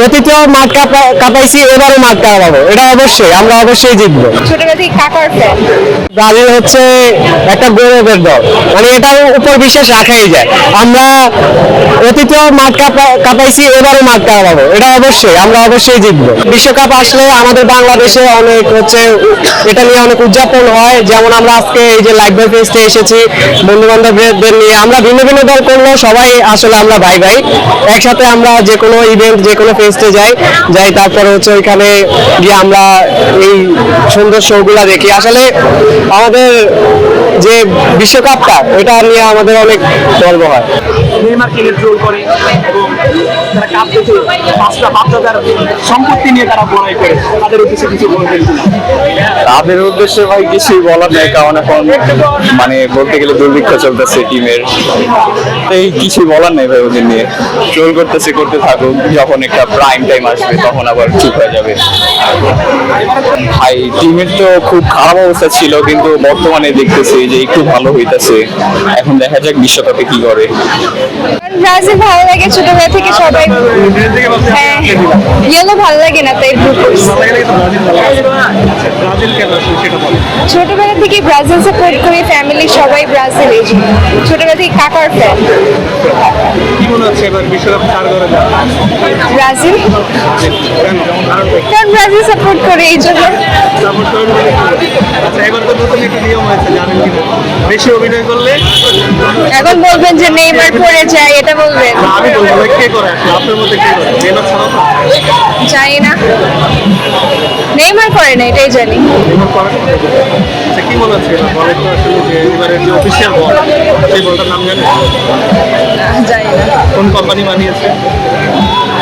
অতীতেও মাঠ কাঁপাইছি, এবারও মাঠ কাঁপাবো, এটা অবশ্যই, আমরা অবশ্যই জিতবো। ছোটবেলা থেকে কাকার ফ্যান। ব্রাজিল হচ্ছে একটা গৌরবের দল, মানে এটার উপর বিশ্বাস রাখাই যায়। আমরা অতীতেও মাঠ কাঁপাইছি, এবারও মাঠ কাঁপাবো, এটা অবশ্যই, আমরা অবশ্যই জিতবো। বিশ্বকাপ আসলে আমাদের বাংলাদেশে অনেক হচ্ছে এটা নিয়ে অনেক উদযাপন হয়, যেমন আমরা আজকে এই যে লাইভ ফেস্টে এসেছি বন্ধু বান্ধবদের নিয়ে। আমরা ভিন্ন ভিন্ন দল করলেও সবাই আসলে আমরা ভাই ভাই, একসাথে আমরা যে কোনো ইভেন্ট যে কোনো ফেস্টে যাই, তারপরে হচ্ছে ওইখানে গিয়ে আমরা এই সুন্দর শোগুলা দেখি। আসলে আমাদের যে বিশ্বকাপটা, এটা নিয়ে আমাদের অনেক গর্ব হয়। নেইমারকে ট্রোল করে এবং তারা কাপ দেখে পাঁচটা বাচ্চাদের সম্পত্তি নিয়ে তারা বড়াই করে, তাদের উদ্দেশ্যে কিছু বলবেন কিনা? তাদের উদ্দেশ্যে ভাই কিছুই বলার নেই, কারণ এখন মানে বলতে গেলে দুর্ভিক্ষ চলতেছে টিমের, এই কিছুই বলার নেই ভাই। ওদের নিয়ে ট্রোল করতে থাকুক, যখন একটা প্রাইম টাইম আসবে তখন আবার চুপ হয়ে যাবে। ভাই টিমের তো খুব খারাপ অবস্থা ছিল, কিন্তু বর্তমানে দেখতেছি যে একটু ভালো হইতাছে। এখন দেখা যাক বিশ্বকাপে কি করে। ব্রাজিল ভালো লাগে ছোটবেলা থেকে সবাই। হ্যাঁ, ইয়েলো ভালো লাগে না, তাই ব্লু করছি। ব্রাজিল কেন সেটা বলে? ছোটবেলা থেকে ব্রাজিল সাপোর্ট করি, ফ্যামিলি সবাই ব্রাজিল। এই জন্য ছোটবেলা থেকে কাকার ফ্যান। কি মনে হচ্ছে এবার বিশ্বকাপ কার ঘরে যাবে? ব্রাজিল, কেন? কারণ ব্রাজিল সাপোর্ট করে এই জন্য। সাপোর্ট করেন বলে কি? আচ্ছা, এবার তো নতুন একটা নিয়ম হয়েছে, জানেন কিনা? বেশি অভিনয় করলে এখন বলবেন যে নেইমার পড়ে যায়, এটা বলবেন? আমি বলবো ভাই, কে করে আসলে আপনার মধ্যে কে করে? নেইমার ছাড়াও তো জানি না, নেইমার করে না, এটাই জানি। নেইমার করে না। আচ্ছা, কি মনে হচ্ছে এবার বলের তো আসলে যে এবারের যে অফিসিয়াল বল, সেই বলটার নাম জানেন? জানি না, কোন কোম্পানি বানিয়েছে?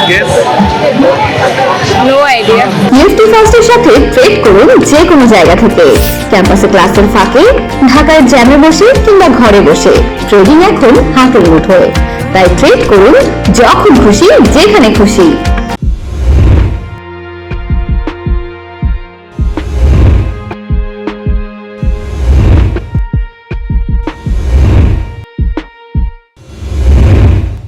গেস? No idea. নিফটি ফার্স্টের সাথে ট্রেড করুন যে কোনো জায়গা থেকে। ক্যাম্পাসে ক্লাসের ফাঁকে, ঢাকায় জ্যামে বসে কিংবা ঘরে বসে, ট্রেডিং এখন হাতের মুঠোয়। তাই ট্রেড করুন যখন খুশি, যেখানে খুশি।